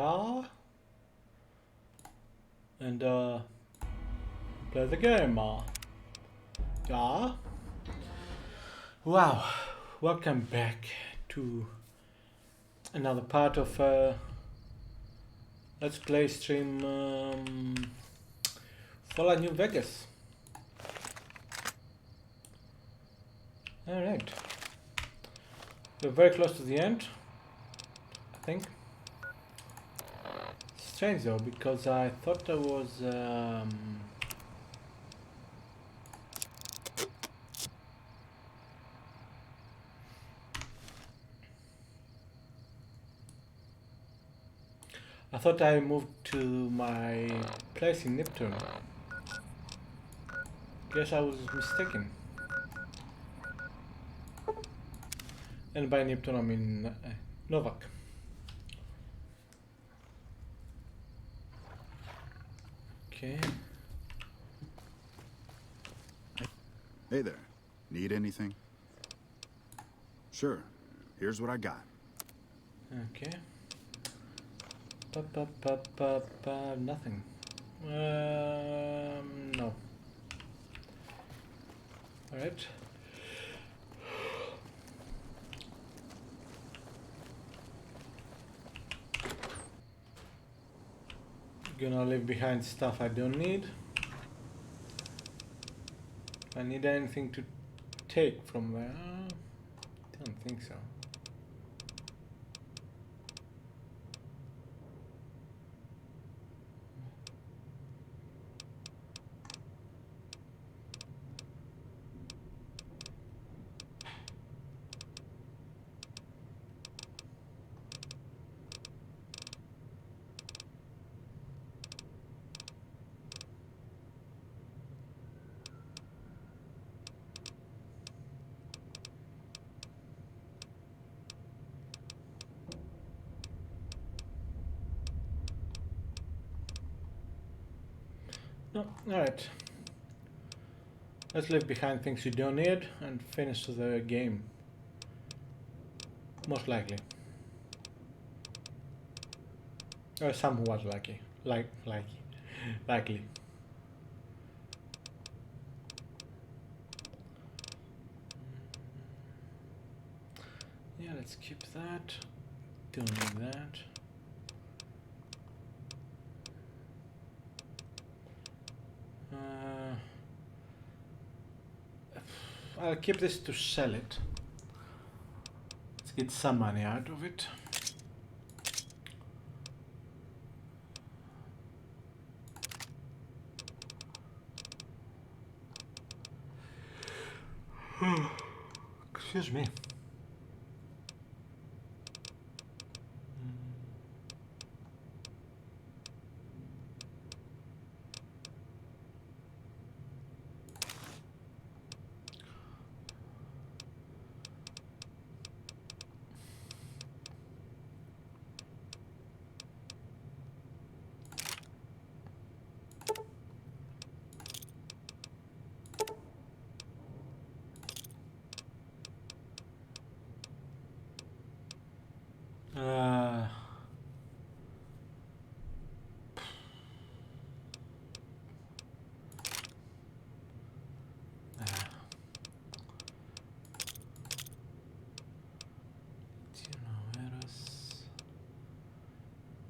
Yeah. And play the game. Yeah. Wow. Welcome back to another part of Let's Play stream Fallout New Vegas. Alright. We're very close to the end, I think. Strange though, because I thought there was I thought I moved to my place in Neptune. Guess I was mistaken. And by Neptune I mean Novak. Okay. Hey there. Need anything? Sure. Here's what I got. Okay. Nothing. No. Alright. Gonna leave behind stuff I don't need. I need anything to take from there? Don't think so. No, alright. Let's leave behind things you don't need and finish the game. Most likely. Or somewhat lucky. Likely. Yeah, let's keep that. Don't need that. I'll keep this to sell it. Let's get some money out of it. Excuse me.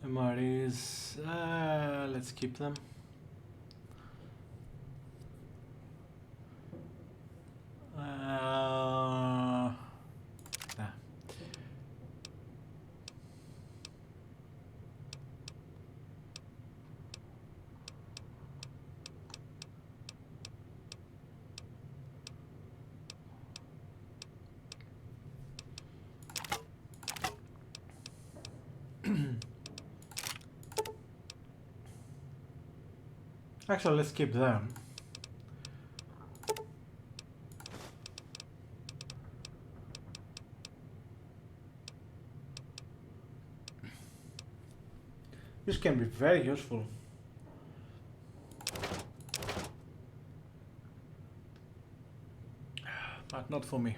MREs, let's keep them. Actually, let's keep them. This can be very useful. But not for me.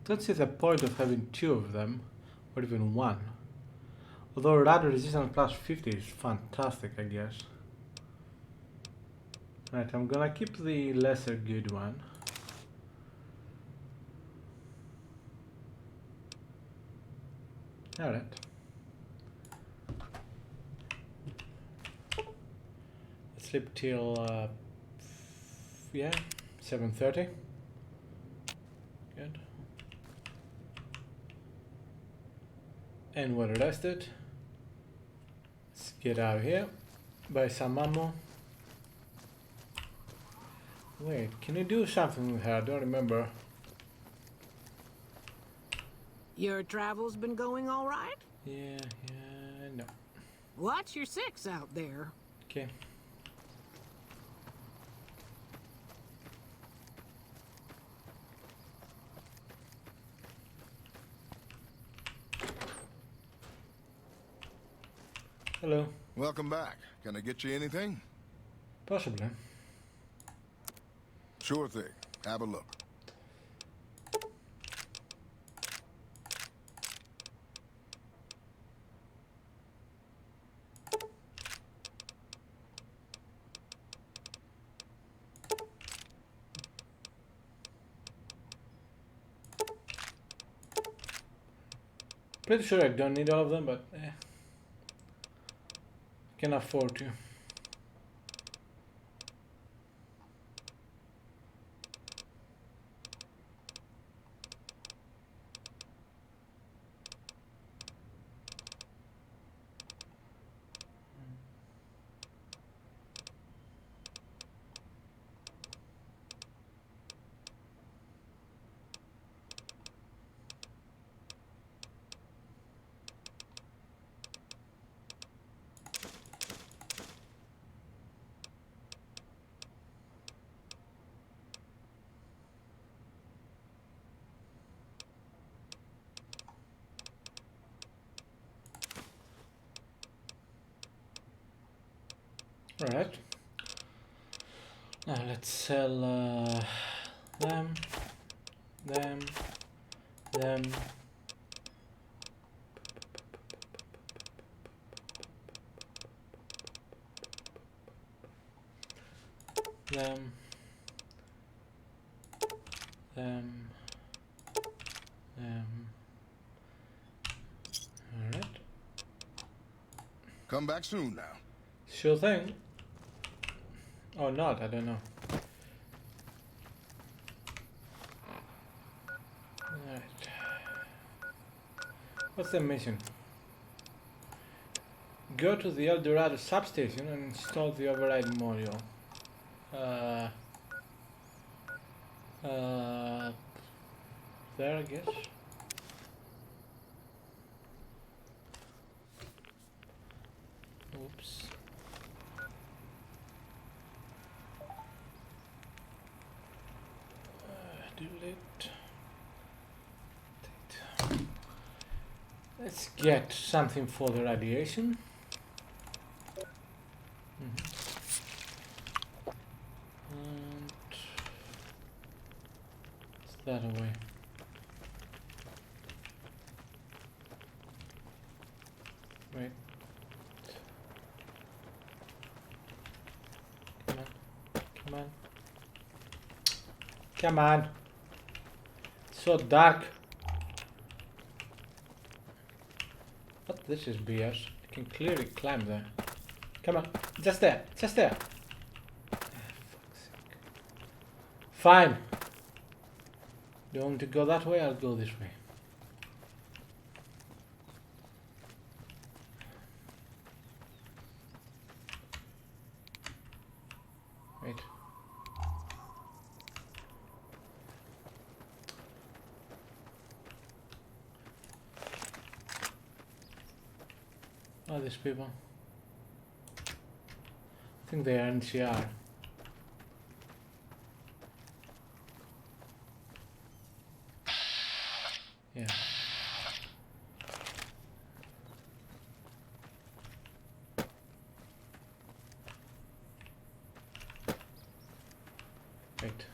don't see the point of having two of them, or even one. Although radiation resistance plus 50 is fantastic, I guess. Right, I'm gonna keep the lesser good one. Alright. Let's sleep till, yeah, 7:30. Good. And we're rested. Let's get out of here. Buy some ammo. Wait, can you do something with her? I don't remember. Your travels been going all right? Yeah, no. Watch your six out there. Okay. Hello. Welcome back. Can I get you anything? Possibly. Sure thing. Have a look. Pretty sure I don't need all of them, but can afford to. Alright. Now let's sell them, them. Them. Alright. Come back soon now. Sure thing. Or not, I don't know. Alright. What's the mission? Go to the El Dorado substation and install the override module. There, I guess. Oops. Delete. Let's get something for the radiation. And it's that away. Wait. Come on. Come on. It's so dark. But this is BS. I can clearly climb there. Come on. Just there. Just there. Ah, fuck's sake. Fine. You want me to go that way? I'll go this way. Wait. Oh, these people. I think they are NCR. Yeah. Wait.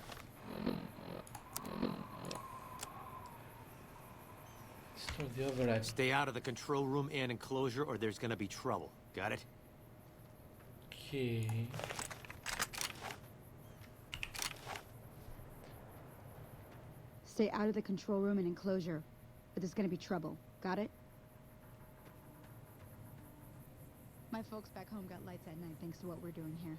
Oh, the override. Stay out of the control room and enclosure or there's gonna be trouble. Got it? Okay. Stay out of the control room and enclosure, or there's gonna be trouble. Got it? My folks back home got lights at night thanks to what we're doing here.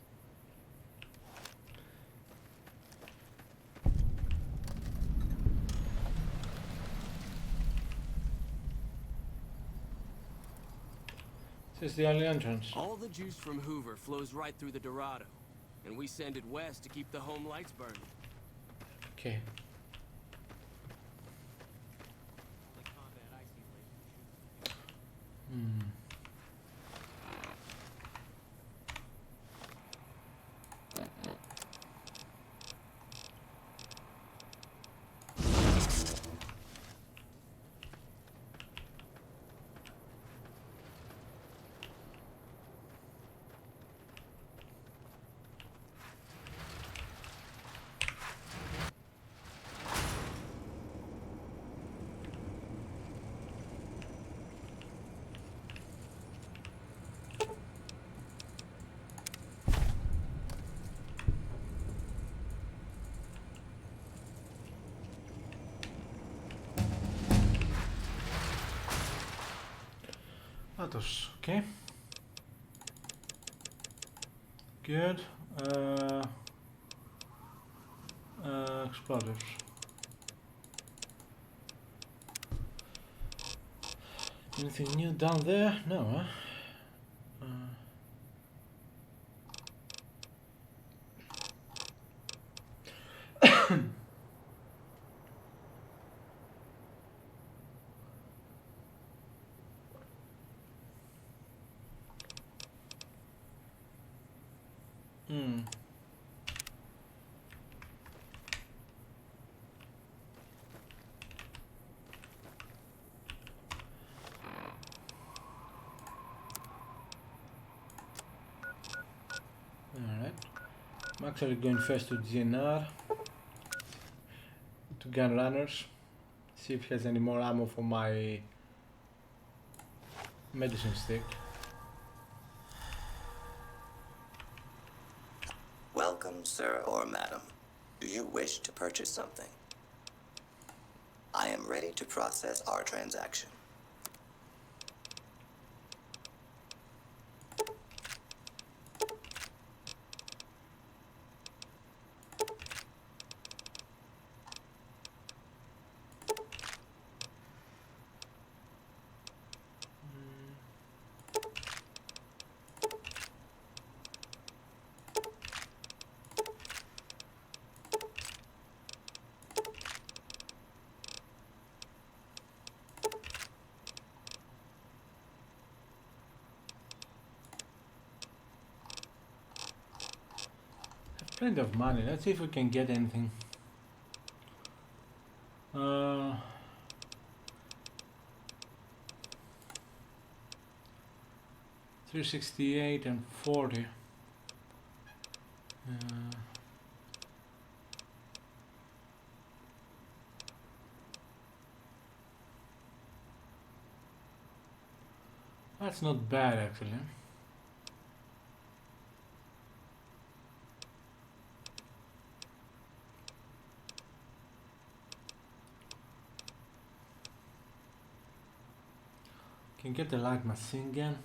This is the only entrance. All the juice from Hoover flows right through the Dorado, and we send it west to keep the home lights burning. Okay. Like combat, I see laser. Hmm. Others, okay. Good. Explosives. Anything new down there? No, huh? Hmm. Alright. I'm actually going first to GNR. To gun runners. See if he has any more ammo for my medicine stick. Welcome, sir or madam. Do you wish to purchase something? I am ready to process our transaction. Plenty of money. Let's see if we can get anything. 368 and 40. That's not bad actually. Can get the light machine gun.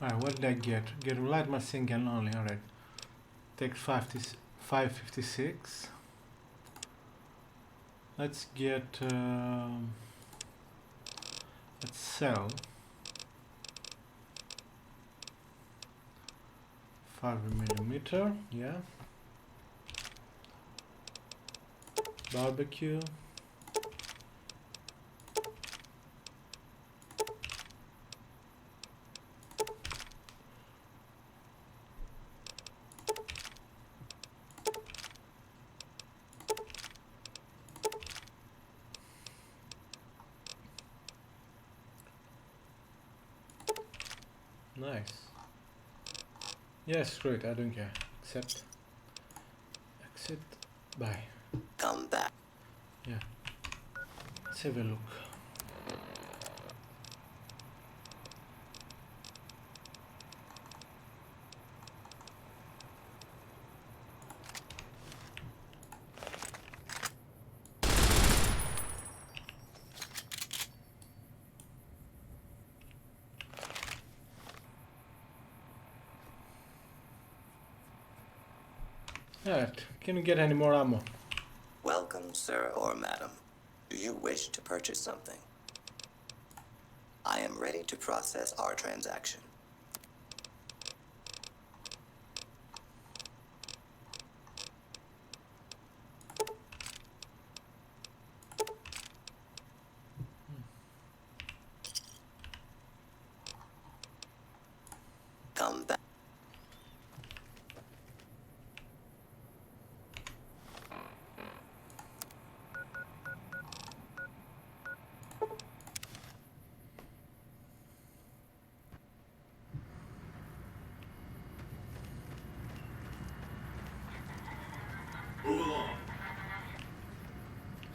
Alright, what did I get? Get a light machine gun only, alright. Takes 556. Let's get Let's sell 5mm, yeah. Barbecue. Nice. Yes, great, I don't care. Accept. Buy. Come back. Yeah. Let's have a look. Alright, can you get any more ammo? Welcome, sir or madam. Do you wish to purchase something? I am ready to process our transaction. Come back.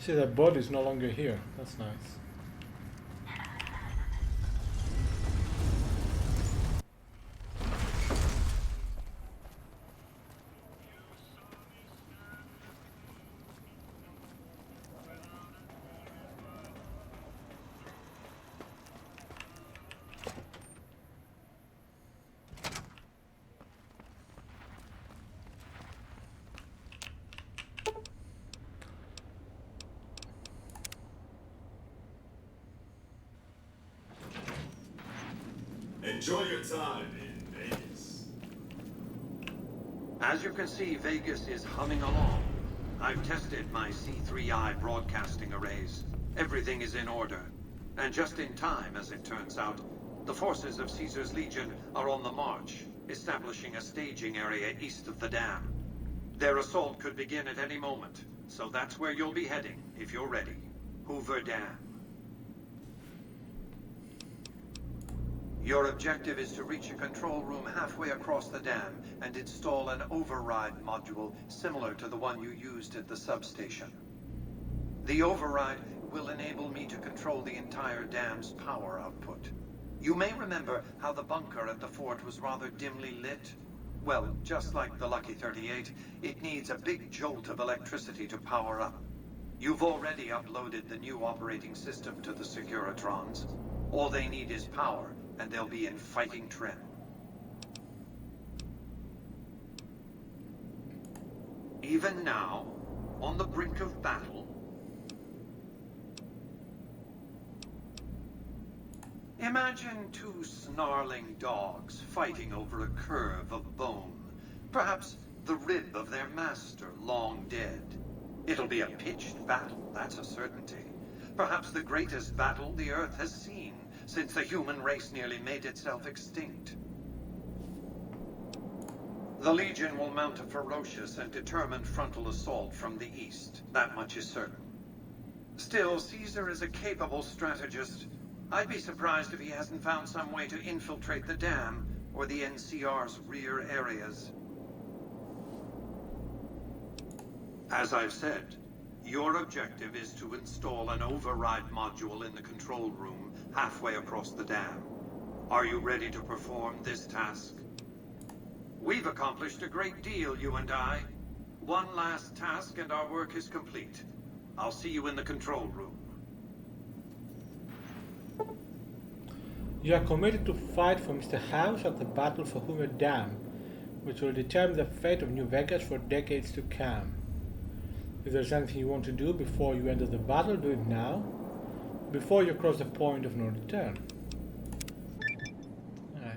See, that body is no longer here. That's nice. Enjoy your time in Vegas. As you can see, Vegas is humming along. I've tested my C3I broadcasting arrays. Everything is in order. And just in time, as it turns out, the forces of Caesar's Legion are on the march, establishing a staging area east of the dam. Their assault could begin at any moment, so that's where you'll be heading, if you're ready. Hoover Dam. Your objective is to reach a control room halfway across the dam and install an override module similar to the one you used at the substation. The override will enable me to control the entire dam's power output. You may remember how the bunker at the fort was rather dimly lit? Well, just like the Lucky 38, it needs a big jolt of electricity to power up. You've already uploaded the new operating system to the Securitrons. All they need is power, and they'll be in fighting trim. Even now, on the brink of battle, imagine two snarling dogs fighting over a curve of bone, perhaps the rib of their master long dead. It'll be a pitched battle, that's a certainty. Perhaps the greatest battle the Earth has seen since the human race nearly made itself extinct. The Legion will mount a ferocious and determined frontal assault from the east. That much is certain. Still, Caesar is a capable strategist. I'd be surprised if he hasn't found some way to infiltrate the dam or the NCR's rear areas. As I've said, your objective is to install an override module in the control room halfway across the dam. Are you ready to perform this task? We've accomplished a great deal, you and I. One last task and our work is complete. I'll see you in the control room. You are committed to fight for Mr. House at the Battle for Hoover Dam, which will determine the fate of New Vegas for decades to come. If there's anything you want to do before you enter the battle, do it now. before you cross the point of no return. Alright.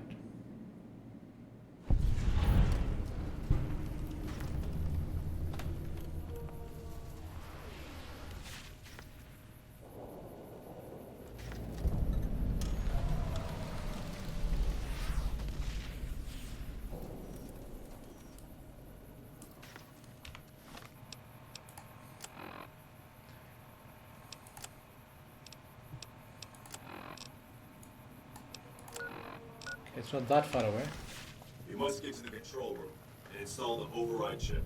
It's not that far away. You must get to the control room and install the override chip.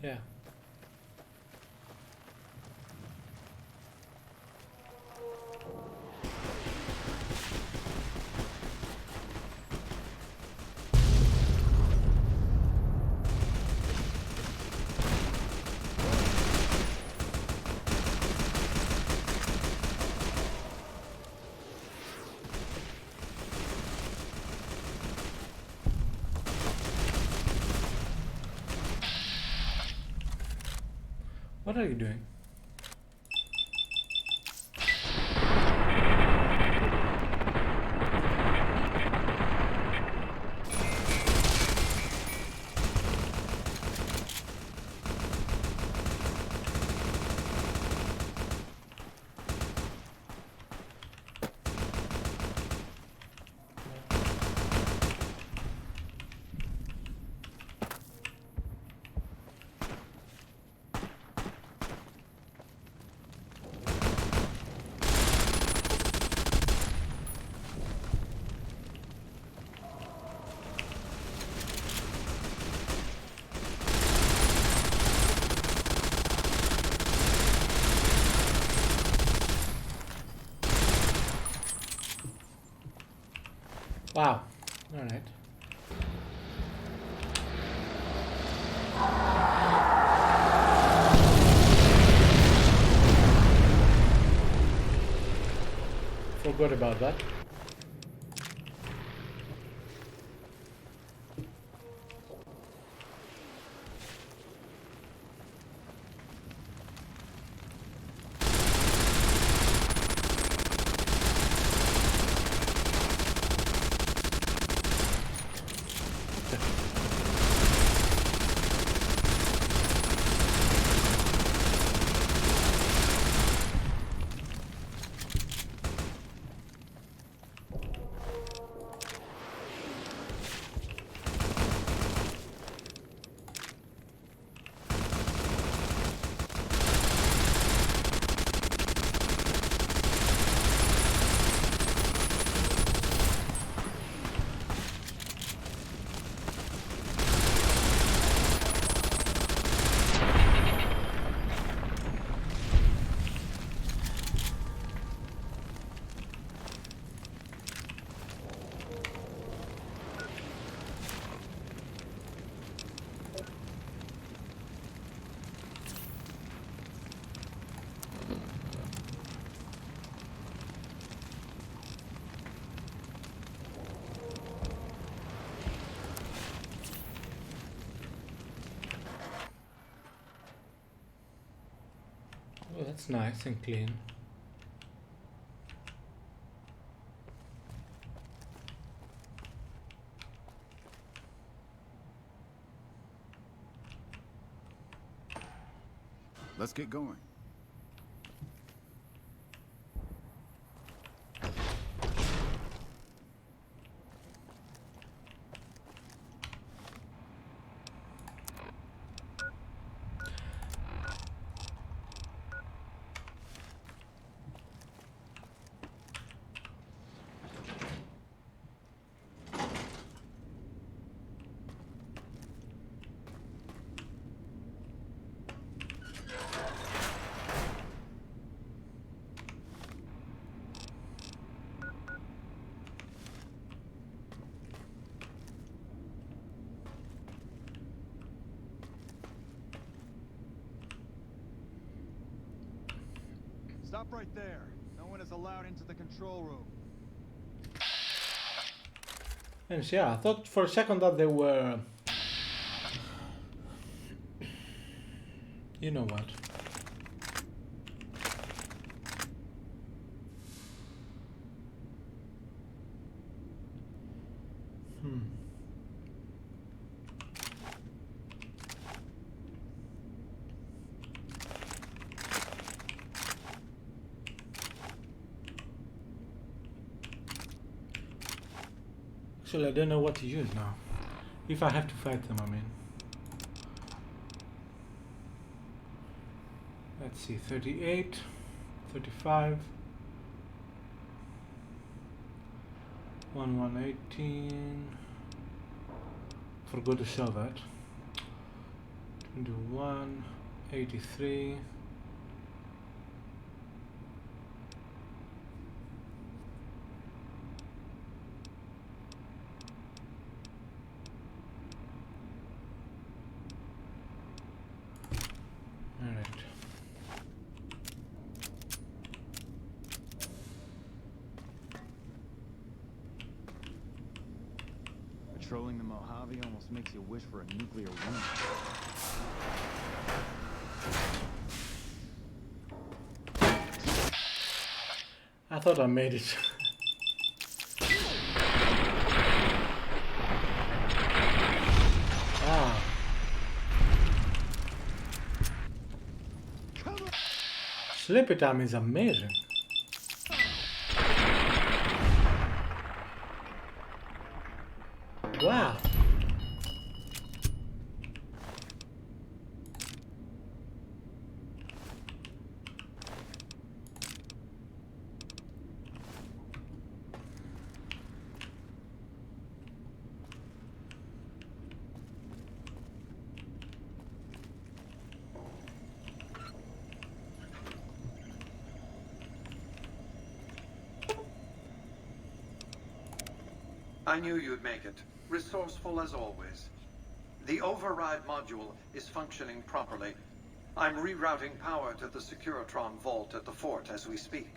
Yeah. What are you doing? Wow. Alright. Forgot about that. Oh, that's nice and clean. Let's get going. Stop right there. No one is allowed into the control room. And yeah, I thought for a second that they were... You know what? Actually, I don't know what to use now. If I have to fight them, I mean. Let's see, 38, 35, 118. Forgot to sell that. 21, 83. Alright. Patrolling the Mojave almost makes you wish for a nuclear winter. I thought I made it. Ah. Sleepy time is amazing. Wow. I knew you'd make it. Resourceful as always. The override module is functioning properly. I'm rerouting power to the Securitron vault at the fort as we speak.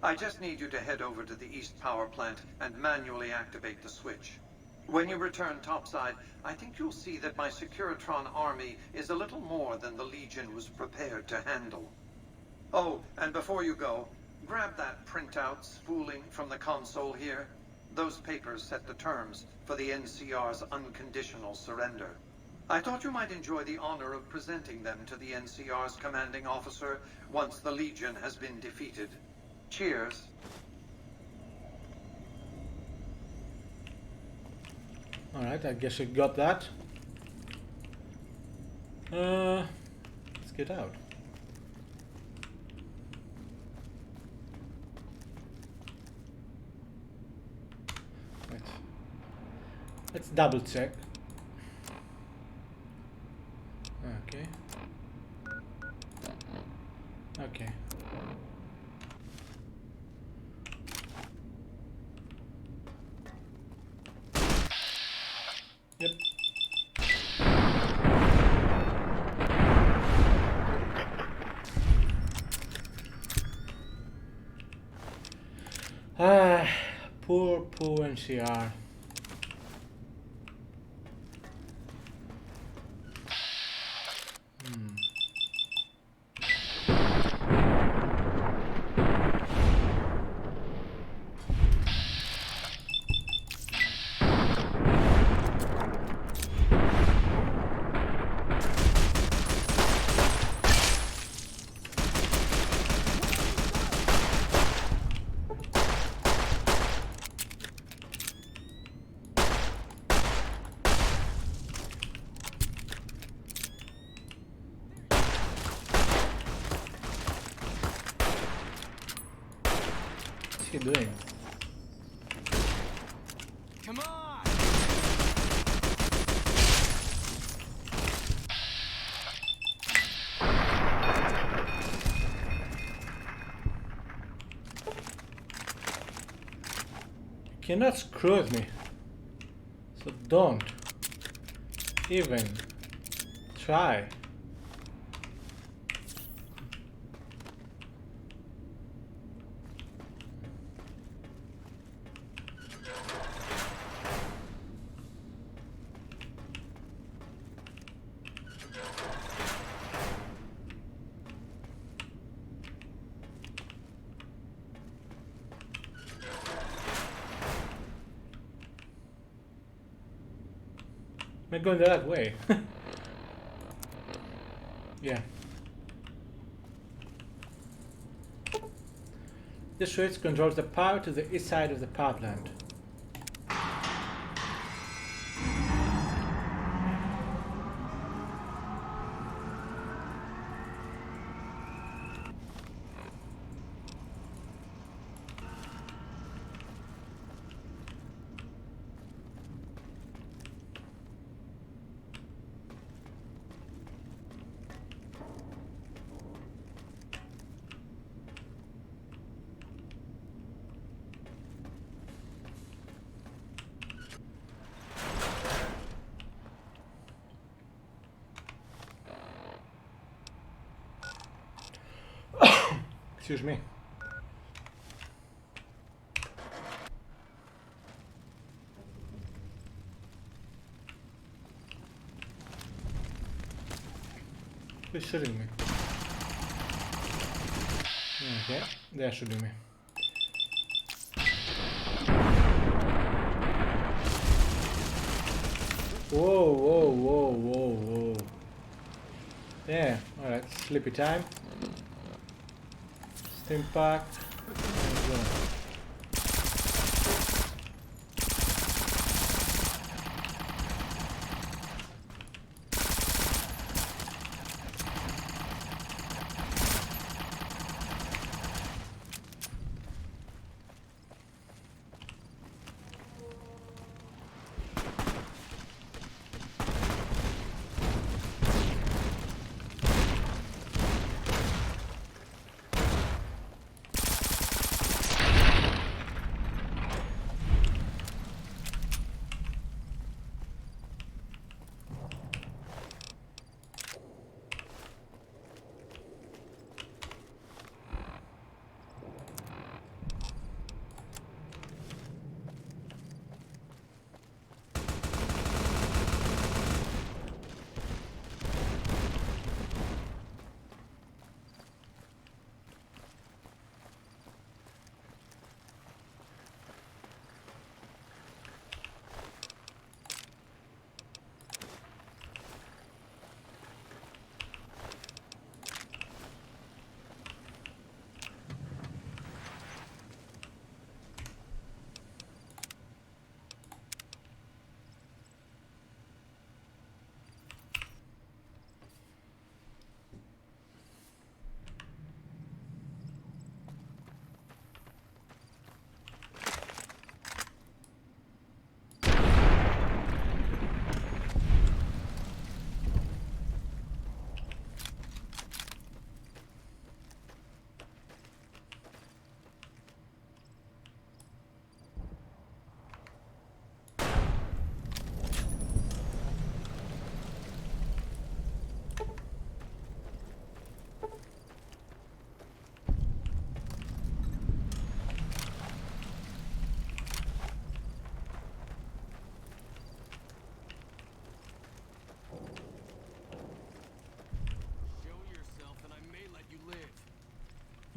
I just need you to head over to the East Power Plant and manually activate the switch. When you return topside, I think you'll see that my Securitron army is a little more than the Legion was prepared to handle. Oh, and before you go, grab that printout spooling from the console here. Those papers set the terms for the NCR's unconditional surrender. I thought you might enjoy the honor of presenting them to the NCR's commanding officer once the Legion has been defeated. Cheers. Alright, I guess I got that. Let's get out. Right. Let's double check. Okay. Okay. Yep. Ah, poor NCR. What's he doing? Come on! You cannot screw with me. So don't even try. Am I going the right way? Yeah. This switch controls the power to the east side of the power plant. Excuse me. Who's shooting me? Okay, they're shooting me. Whoa, whoa, whoa, whoa, whoa. Yeah, alright, sleepy time. Steam pack. And go.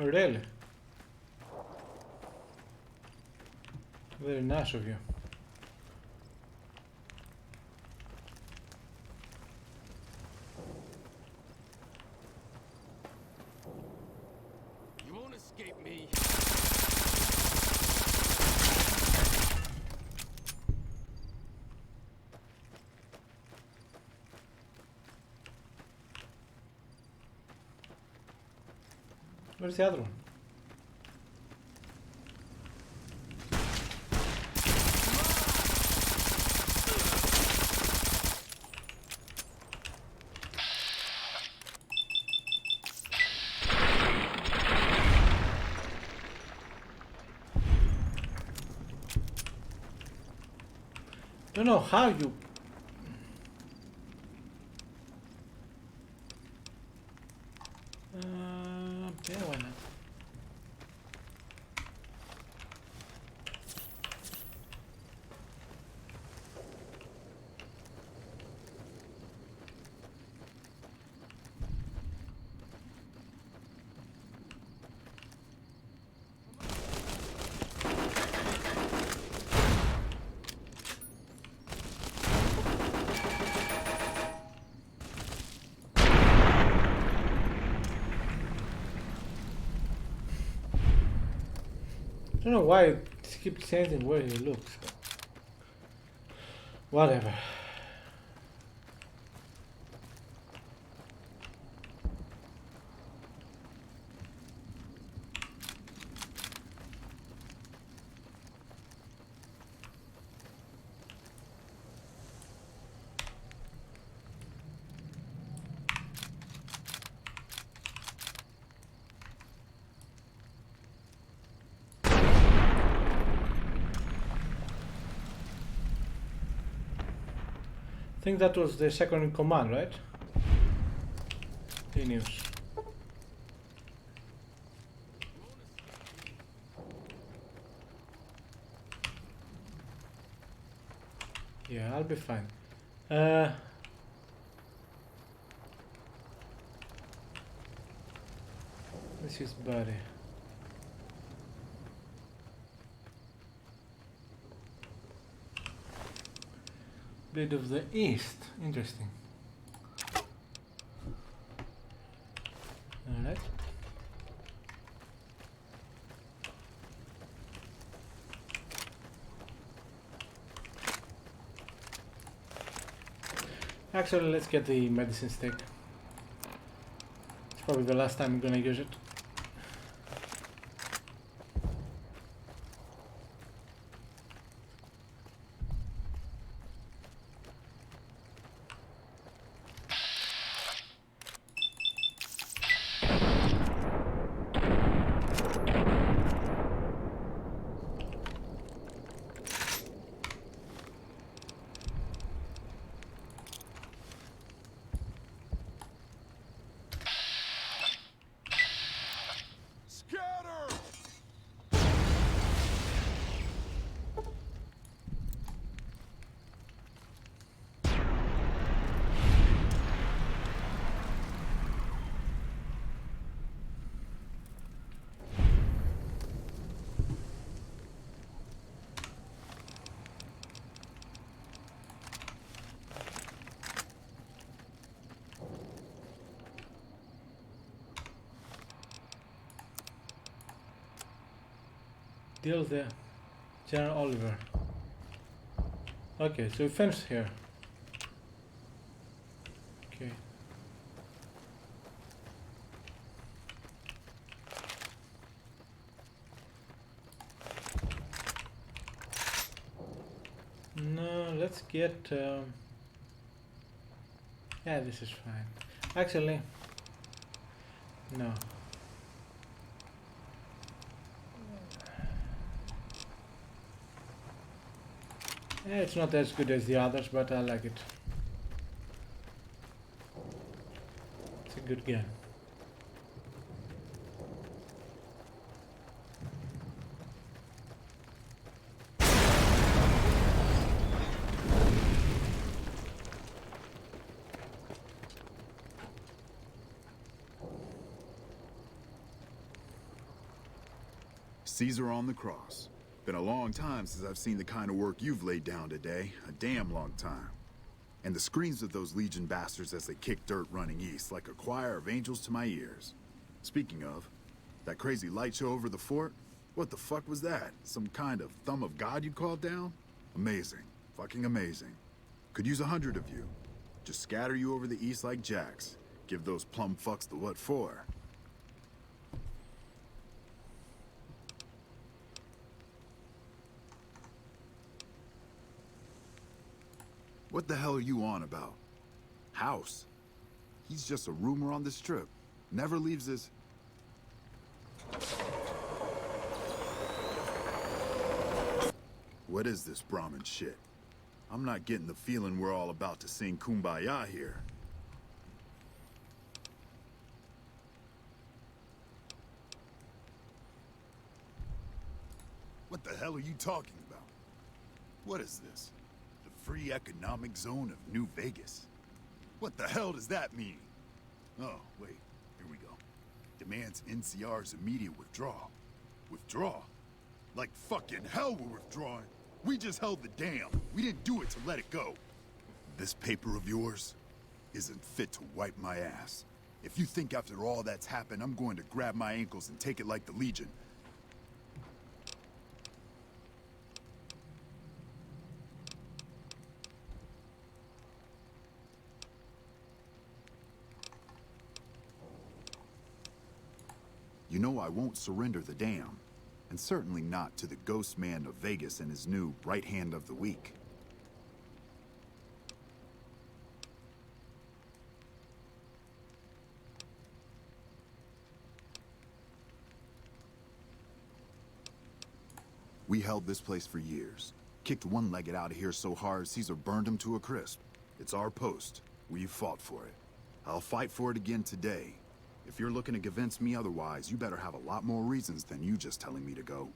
Oh, really? Very nice of you. You won't escape me. Where's the other one? Don't know how you. Yeah, why not? I don't know why it keeps changing where he looks. Whatever. I think that was the second in command, right? News. Yeah, I'll be fine. This is body. Blade of the East. Interesting. Alright. Actually, let's get the medicine stick. It's probably the last time I'm gonna use it. Deal there. General Oliver. Okay, so we finished here. Okay. No, let's get... yeah, this is fine. Actually, no. Yeah, it's not as good as the others, but I like it. It's a good gun. Caesar on the cross. Been a long time since I've seen the kind of work you've laid down today. A damn long time. And the screams of those Legion bastards as they kick dirt running east like a choir of angels to my ears. Speaking of, that crazy light show over the fort? What the fuck was that? Some kind of thumb of God you called down? Amazing. Fucking amazing. Could use 100 of you. Just scatter you over the east like jacks. Give those plum fucks the what for. What the hell are you on about? House? He's just a rumor on this trip. Never leaves his... What is this Brahmin shit? I'm not getting the feeling we're all about to sing Kumbaya here. What the hell are you talking about? What is this? Free economic zone of New Vegas. What the hell does that mean? Oh, wait, here we go. Demands NCR's immediate withdrawal. Withdraw? Like fucking hell we're withdrawing. We just held the dam. We didn't do it to let it go. This paper of yours isn't fit to wipe my ass. If you think after all that's happened, I'm going to grab my ankles and take it like the Legion, you know I won't surrender the dam, and certainly not to the ghost man of Vegas and his new right hand of the week. We held this place for years. Kicked one-legged out of here so hard Caesar burned him to a crisp. It's our post. We fought for it. I'll fight for it again today. If you're looking to convince me otherwise, you better have a lot more reasons than you just telling me to go.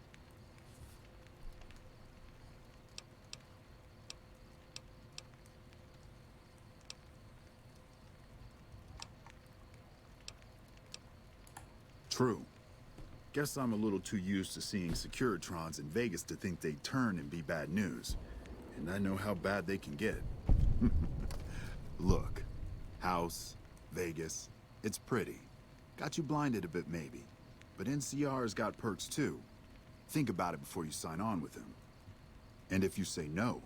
True. Guess I'm a little too used to seeing Securitrons in Vegas to think they'd turn and be bad news. And I know how bad they can get. Look, House, Vegas, it's pretty. Got you blinded a bit maybe. But NCR's got perks too. Think about it before you sign on with him. And if you say no,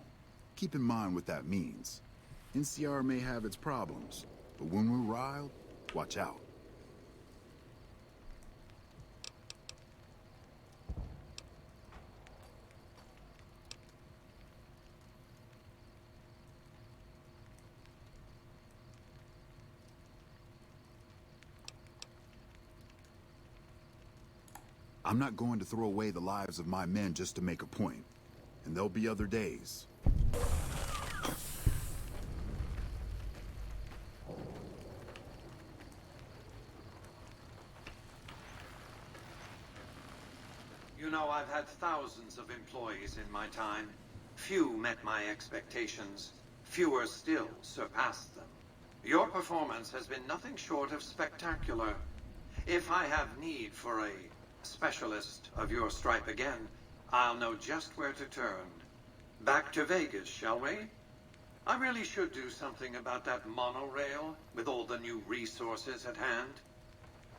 keep in mind what that means. NCR may have its problems, but when we're riled, watch out. I'm not going to throw away the lives of my men just to make a point. And there'll be other days. You know, I've had thousands of employees in my time. Few met my expectations. Fewer still surpassed them. Your performance has been nothing short of spectacular. If I have need for a specialist of your stripe again, I'll know just where to turn. Back to Vegas, shall we? I really should do something about that monorail with all the new resources at hand.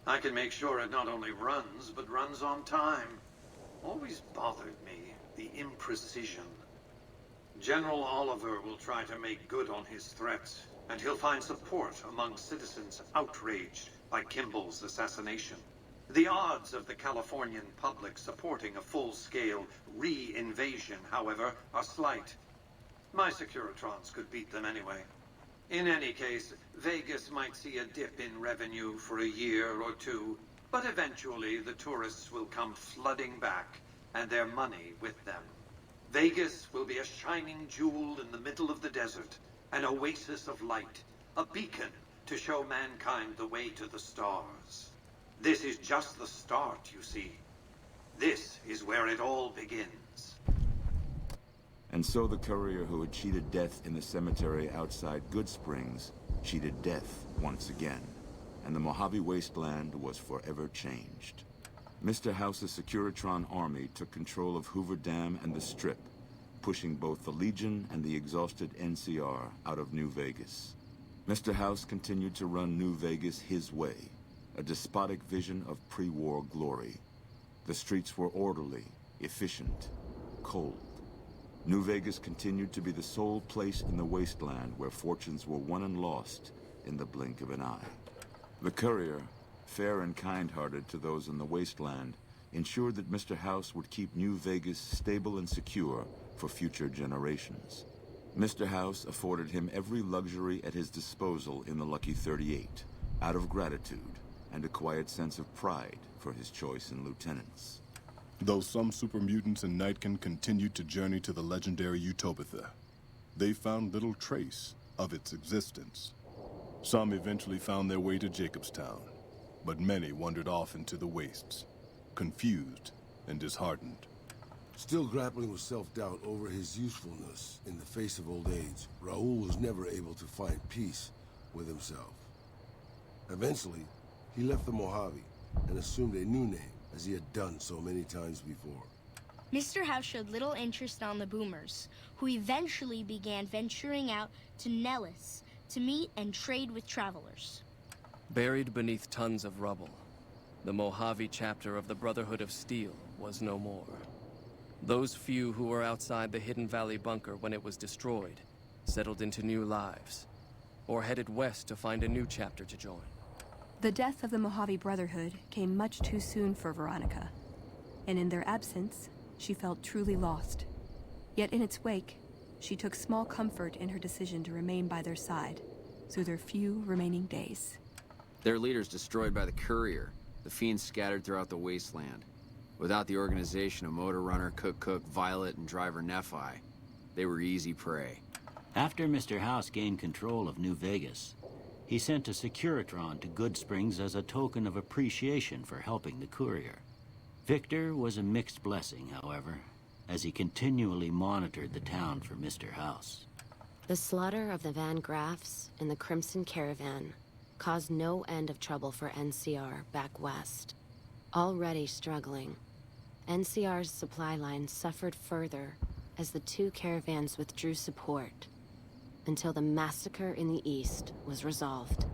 I can make sure it not only runs, but runs on time. Always bothered me, the imprecision. General Oliver will try to make good on his threats, and he'll find support among citizens outraged by Kimball's assassination. The odds of the Californian public supporting a full-scale re-invasion, however, are slight. My Securitrons could beat them anyway. In any case, Vegas might see a dip in revenue for a year or two, but eventually the tourists will come flooding back, and their money with them. Vegas will be a shining jewel in the middle of the desert, an oasis of light, a beacon to show mankind the way to the stars. This is just the start, you see. This is where it all begins. And so the courier who had cheated death in the cemetery outside Good Springs cheated death once again, and the Mojave Wasteland was forever changed. Mr. House's Securitron army took control of Hoover Dam and the Strip, pushing both the Legion and the exhausted NCR out of New Vegas. Mr. House continued to run New Vegas his way, a despotic vision of pre-war glory. The streets were orderly, efficient, cold. New Vegas continued to be the sole place in the wasteland where fortunes were won and lost in the blink of an eye. The courier, fair and kind-hearted to those in the wasteland, ensured that Mr. House would keep New Vegas stable and secure for future generations. Mr. House afforded him every luxury at his disposal in the Lucky 38, out of gratitude and a quiet sense of pride for his choice in lieutenants. Though some super mutants in Nightkin continued to journey to the legendary Utopia, they found little trace of its existence. Some eventually found their way to Jacobstown, but many wandered off into the wastes, confused and disheartened. Still grappling with self-doubt over his usefulness in the face of old age, Raoul was never able to find peace with himself. Eventually, he left the Mojave and assumed a new name, as he had done so many times before. Mr. House showed little interest on the boomers, who eventually began venturing out to Nellis to meet and trade with travelers. Buried beneath tons of rubble, the Mojave chapter of the Brotherhood of Steel was no more. Those few who were outside the Hidden Valley bunker when it was destroyed settled into new lives, or headed west to find a new chapter to join. The death of the Mojave Brotherhood came much too soon for Veronica, and in their absence, she felt truly lost. Yet in its wake, she took small comfort in her decision to remain by their side through their few remaining days. Their leaders destroyed by the courier, the fiends scattered throughout the wasteland. Without the organization of Motor Runner, Cook, Violet, and Driver Nephi, they were easy prey. After Mr. House gained control of New Vegas, he sent a Securitron to Good Springs as a token of appreciation for helping the courier. Victor was a mixed blessing, however, as he continually monitored the town for Mr. House. The slaughter of the Van Graffs in the Crimson Caravan caused no end of trouble for NCR back west. Already struggling, NCR's supply line suffered further as the two caravans withdrew support, until the massacre in the east was resolved.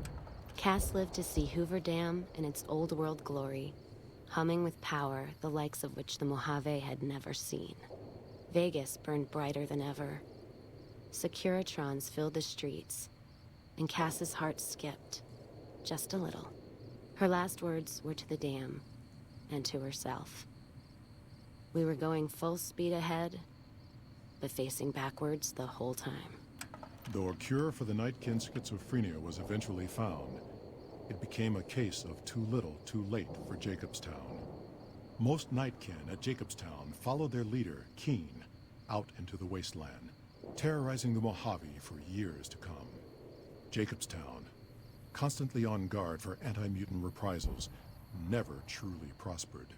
Cass lived to see Hoover Dam in its old world glory, humming with power the likes of which the Mojave had never seen. Vegas burned brighter than ever. Securitrons filled the streets, and Cass's heart skipped, just a little. Her last words were to the dam, and to herself. We were going full speed ahead, but facing backwards the whole time. Though a cure for the Nightkin schizophrenia was eventually found, it became a case of too little, too late for Jacobstown. Most Nightkin at Jacobstown followed their leader, Keen, out into the wasteland, terrorizing the Mojave for years to come. Jacobstown, constantly on guard for anti-mutant reprisals, never truly prospered.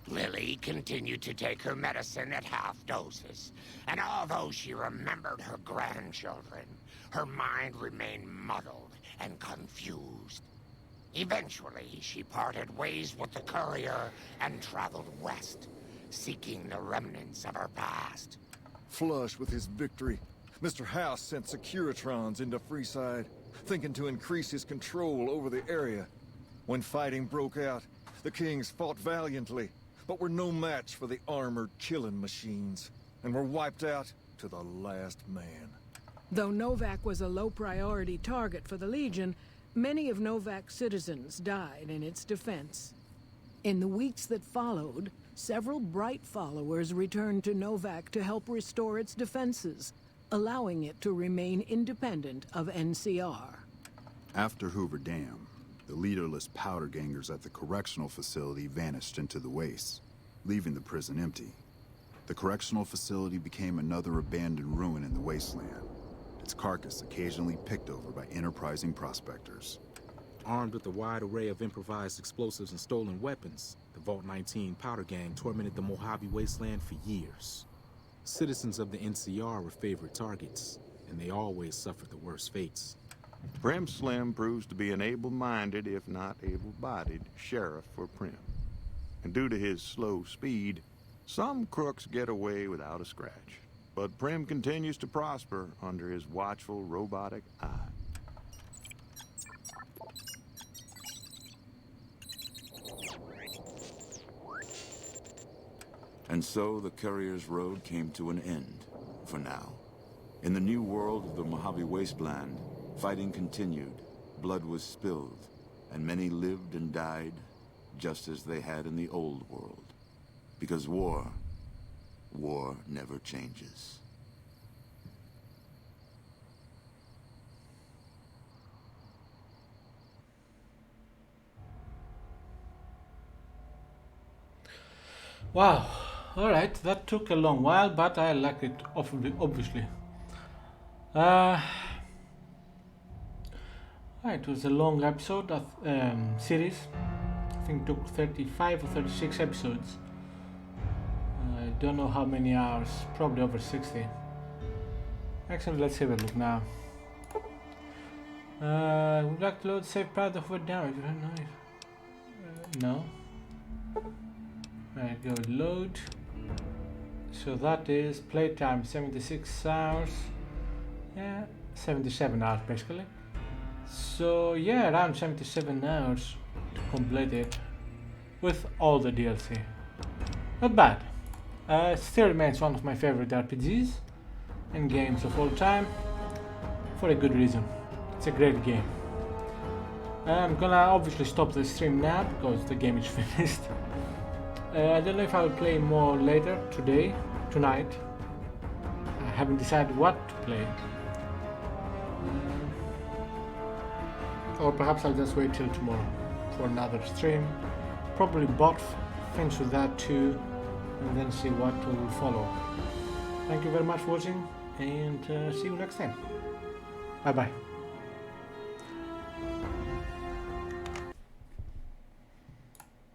Lily continued to take her medicine at half doses, and although she remembered her grandchildren, her mind remained muddled and confused. Eventually, she parted ways with the courier and traveled west, seeking the remnants of her past. Flush with his victory, Mr. House sent Securitrons into Freeside, thinking to increase his control over the area. When fighting broke out, the Kings fought valiantly, but were no match for the armored killing machines, and were wiped out to the last man. Though Novak was a low-priority target for the Legion, many of Novak's citizens died in its defense. In the weeks that followed, several bright followers returned to Novak to help restore its defenses, allowing it to remain independent of NCR. After Hoover Dam, the leaderless powder gangers at the correctional facility vanished into the wastes, leaving the prison empty. The correctional facility became another abandoned ruin in the wasteland, its carcass occasionally picked over by enterprising prospectors. Armed with a wide array of improvised explosives and stolen weapons, the Vault 19 powder gang tormented the Mojave wasteland for years. Citizens of the NCR were favorite targets, and they always suffered the worst fates. Prim Slim proves to be an able-minded, if not able-bodied, sheriff for Prim. And due to his slow speed, some crooks get away without a scratch. But Prim continues to prosper under his watchful, robotic eye. And so the courier's road came to an end, for now. In the new world of the Mojave Wasteland, fighting continued, blood was spilled, and many lived and died just as they had in the old world. Because war never changes. Wow, alright, that took a long while, but I like it, obviously. It was a long episode of series. I think it took 35 or 36 episodes. I don't know how many hours, probably over 60. Actually, let's have a look now. Would you like to load save part of what down? No. Right, go load. So that is playtime 76 hours. Yeah, 77 hours basically. So yeah, around 77 hours to complete it with all the DLC. Not bad. Still remains one of my favorite RPGs and games of all time, for a good reason. It's a great game. I'm gonna obviously stop the stream now because the game is finished. I don't know if I will play more later tonight. I haven't decided what to play. Or perhaps I'll just wait till tomorrow for another stream. Probably finish with that too, and then see what will follow. Thank you very much for watching, and see you next time. Bye bye.